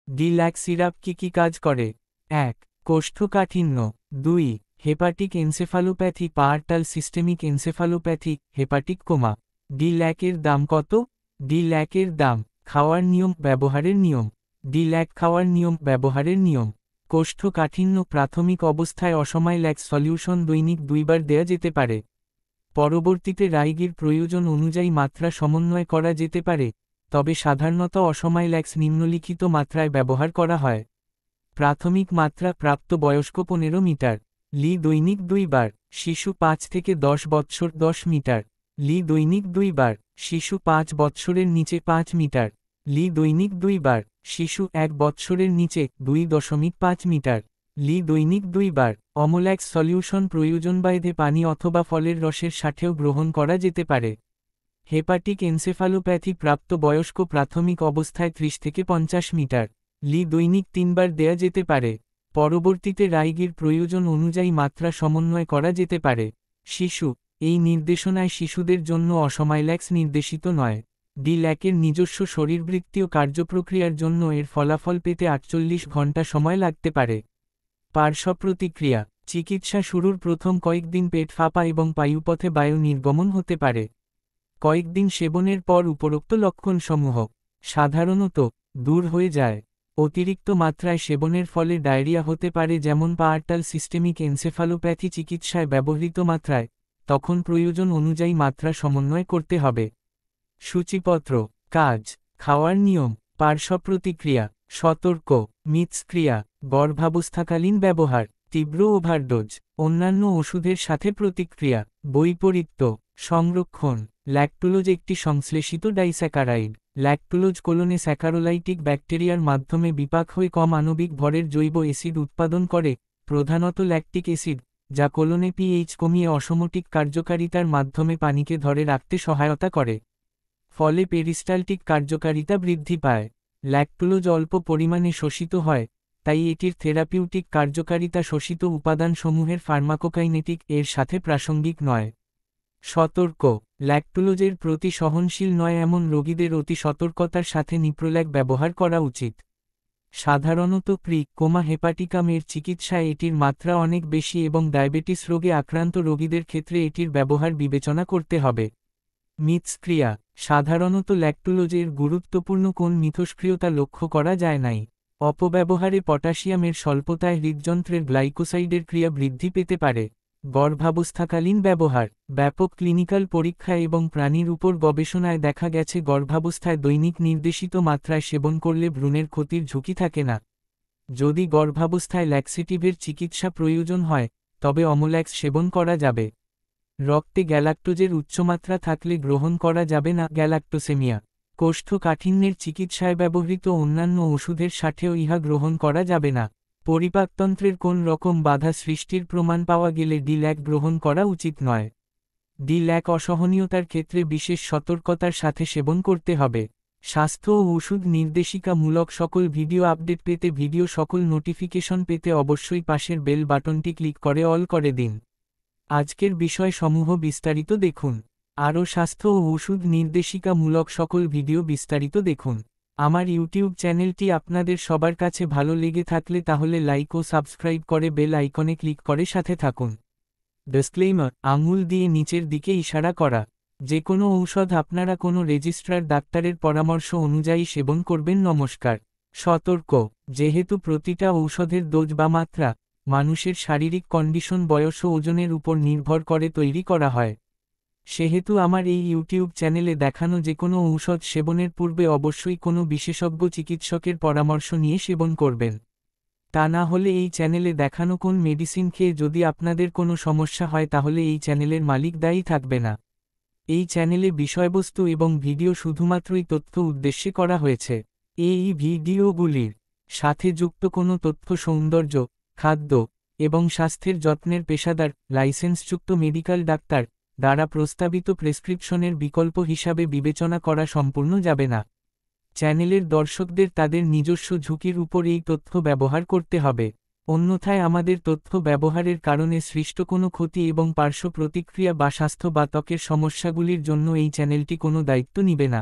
D-Lac syrup কি কাজ করে? ১. কোষ্ঠকাঠিন্য। ২. Hepatic encephalopathy portal systemic encephalopathy hepatic coma. ডি-ল্যাকের দাম কত? ডি-ল্যাকের দাম। খাওয়ার নিয়ম ব্যবহারের নিয়ম। ডি-ল্যাক খাওয়ার নিয়ম ব্যবহারের নিয়ম। কোষ্ঠকাঠিন্য প্রাথমিক অবস্থায় অসময় ল্যাক্স সলিউশন দৈনিক 2 বার দেয়া যেতে পারে। পরবর্তীতে রাইগির প্রয়োজন অনুযায়ী মাত্রা সমন্বয় করা যেতে পারে, তবে সাধারণত অসময় ল্যাক্স নিম্নলিখিত মাত্রায় ব্যবহার করা হয়। প্রাথমিক মাত্রা প্রাপ্ত বয়স্ক 15 মিটার লি দৈনিক 2 বার, শিশু 5 থেকে 10 বৎসর 10 মিটার লি দৈনিক 2 বার, শিশু 5 বৎসরের নিচে 5 মিটার লি দৈনিক 2 বার, শিশু 1 বৎসরের নিচে 2.5 মিটার লি দৈনিক 2 বার। অমোল্যাক্স সলিউশন প্রয়োজন বাইধে পানি অথবা ফলের রসের সাথেও গ্রহণ করা যেতে পারে। হেপাটিক এনসেফালোপ্যাথি প্রাপ্ত বয়স্ক প্রাথমিক অবস্থায় 30 থেকে 50 মিটার লি দৈনিক 3 বার দেয়া যেতে পারে। পরবর্তীতে রাইগির প্রয়োজন অনুযায়ী মাত্রা সমন্বয় করা যেতে পারে। শিশু, এই নির্দেশনায় শিশুদের জন্য অসময়ল্যাক্স নির্দেশিত নয়। ডি-ল্যাকের নিজস্ব শরীরবৃত্তীয় কার্যপ্রক্রিয়ার জন্য এর ফলাফল পেতে 48 ঘন্টা সময় লাগতে পারে। পার্শ্বপ্রতিক্রিয়া। চিকিৎসা শুরুর প্রথম কয়েকদিন পেট ফাঁপা এবং বায়ুপথে বায়ু নির্গমন হতে পারে। কয়েকদিন সেবনের পর উপরোক্ত লক্ষণসমূহ সাধারণত দূর হয়ে যায়। অতিরিক্ত মাত্রায় সেবনের ফলে ডায়রিয়া হতে পারে, যেমন পার্টাল সিস্টেমিক এনসেফালোপ্যাথি চিকিৎসায় ব্যবহৃত মাত্রায়, তখন প্রয়োজন অনুযায়ী মাত্রা সমন্বয় করতে হবে। সূচিপত্র। কাজ, খাওয়ার নিয়ম, পার্শ্বপ্রতিক্রিয়া, সতর্ক, মিথস্ক্রিয়া, গর্ভাবস্থাকালীন ব্যবহার, তীব্র ওভারডোজ, অন্যান্য ওষুধের সাথে প্রতিক্রিয়া, বৈপরীত্য, সংরক্ষণ। ল্যাকটুলোজ একটি সংশ্লেষিত ডাইস্যাকারাইড। ল্যাকটুলোজ কোলনে স্যাকারোলাইটিক ব্যাকটেরিয়ার মাধ্যমে বিপাক হয়ে কম আণবিক ভরের জৈব অ্যাসিড উৎপাদন করে, প্রধানত ল্যাকটিক অ্যাসিড, যা কোলনে পিএইচ কমিয়ে অসমোটিক কার্যকারিতার মাধ্যমে পানিকে ধরে রাখতে সহায়তা করে। ফলে পেরিস্টালটিক কার্যকারিতা বৃদ্ধি পায়। ল্যাকটুলোজ অল্প পরিমাণে শোষিত হয়, তাই এটির থেরাপিউটিক কার্যকারিতা শোষিত উপাদানসমূহের ফার্মাকোকাইনেটিক এর সাথে প্রাসঙ্গিক নয়। সতর্ক, ল্যাকটুলোজের প্রতি সহনশীল নয় এমন রোগীদের অতি সতর্কতার সাথে নিপ্রোল্যাক ব্যবহার করা উচিত। সাধারণত কোমা হেপাটিকাম এর চিকিৎসায় এটির মাত্রা অনেক বেশি এবং ডায়াবেটিস রোগে আক্রান্ত রোগীদের ক্ষেত্রে এটির ব্যবহার বিবেচনা করতে হবে। মিথস্ক্রিয়া। সাধারণত ল্যাকটুলোজের গুরুত্বপূর্ণ কোন মিথস্ক্রিয়তা লক্ষ্য করা যায় নাই। অপব্যবহারে পটাশিয়ামের স্বল্পতায় হৃদযন্ত্রের গ্লাইকোসাইডের ক্রিয়া বৃদ্ধি পেতে পারে। গর্ভাবস্থাকালীন ব্যবহার। ব্যাপক ক্লিনিক্যাল পরীক্ষা এবং প্রাণীর উপর গবেষণায় দেখা গেছে গর্ভাবস্থায় দৈনিক নির্দেশিত মাত্রায় সেবন করলে ভ্রূণের ক্ষতির ঝুঁকি থাকে না। যদি গর্ভাবস্থায় ল্যাক্সেটিভের চিকিৎসা প্রয়োজন হয়, তবে অমোল্যাক্স সেবন করা যাবে। রক্তে গ্যালাক্টোজের উচ্চমাত্রা থাকলে গ্রহণ করা যাবে না গ্যালাক্টোসেমিয়া। কোষ্ঠকাঠিন্যের চিকিৎসায় ব্যবহৃত অন্যান্য ওষুধের সাথেও ইহা গ্রহণ করা যাবে না। পরিপাকতন্ত্রের কোন রকম বাধা সৃষ্টির প্রমাণ পাওয়া গেলে ডি-ল্যাক গ্রহণ করা উচিত নয়। ডি-ল্যাক অসহনীয়তার ক্ষেত্রে বিশেষ সতর্কতার সাথে সেবন করতে হবে। স্বাস্থ্য ও ওষুধ নির্দেশিকামূলক সকল ভিডিও আপডেট পেতে সকল নোটিফিকেশন পেতে অবশ্যই পাশের বেল বাটনটি ক্লিক করে অল করে দিন। আজকের বিষয়সমূহ বিস্তারিত দেখুন। আরও স্বাস্থ্য ও ওষুধ নির্দেশিকামূলক সকল ভিডিও বিস্তারিত দেখুন। আমার ইউটিউব চ্যানেলটি আপনাদের সবার কাছে ভালো লেগে থাকলে তাহলে লাইক ও সাবস্ক্রাইব করে বেল আইকনে ক্লিক করে সাথে থাকুন। ডিসক্লেইমার, আঙুল দিয়ে নিচের দিকে ইশারা করা। যে কোনো ঔষধ আপনারা কোনো রেজিস্ট্রার ডাক্তারের পরামর্শ অনুযায়ী সেবন করবেন। নমস্কার। সতর্ক, যেহেতু প্রতিটা ঔষধের ডোজ বা মাত্রা মানুষের শারীরিক কন্ডিশন, বয়স ও ওজনের উপর নির্ভর করে তৈরি করা হয়, সেহেতু আমার এই ইউটিউব চ্যানেলে দেখানো যে কোনো ঔষধ সেবনের পূর্বে অবশ্যই কোনো বিশেষজ্ঞ চিকিৎসকের পরামর্শ নিয়ে সেবন করবেন। তা না হলে এই চ্যানেলে দেখানো কোন মেডিসিন খেয়ে যদি আপনাদের কোনো সমস্যা হয় তাহলে এই চ্যানেলের মালিক দায়ী থাকবে না। এই চ্যানেলে বিষয়বস্তু এবং ভিডিও শুধুমাত্রই তথ্য উদ্দেশ্যে করা হয়েছে। এই ভিডিওগুলির সাথে যুক্ত কোনো তথ্য সৌন্দর্য, খাদ্য এবং স্বাস্থ্যের যত্নের পেশাদার, লাইসেন্সযুক্ত মেডিকেল ডাক্তার দ্বারা প্রস্তাবিত প্রেসক্রিপশনের বিকল্প হিসাবে বিবেচনা করা সম্পূর্ণ যাবে না। চ্যানেলের দর্শকদের তাদের নিজস্ব ঝুঁকির উপর এই তথ্য ব্যবহার করতে হবে। অন্যথায় আমাদের তথ্য ব্যবহারের কারণে সৃষ্ট কোনো ক্ষতি এবং পার্শ্ব প্রতিক্রিয়া বা স্বাস্থ্য বা ত্বকের সমস্যাগুলির জন্য এই চ্যানেলটি কোনো দায়িত্ব নিবে না।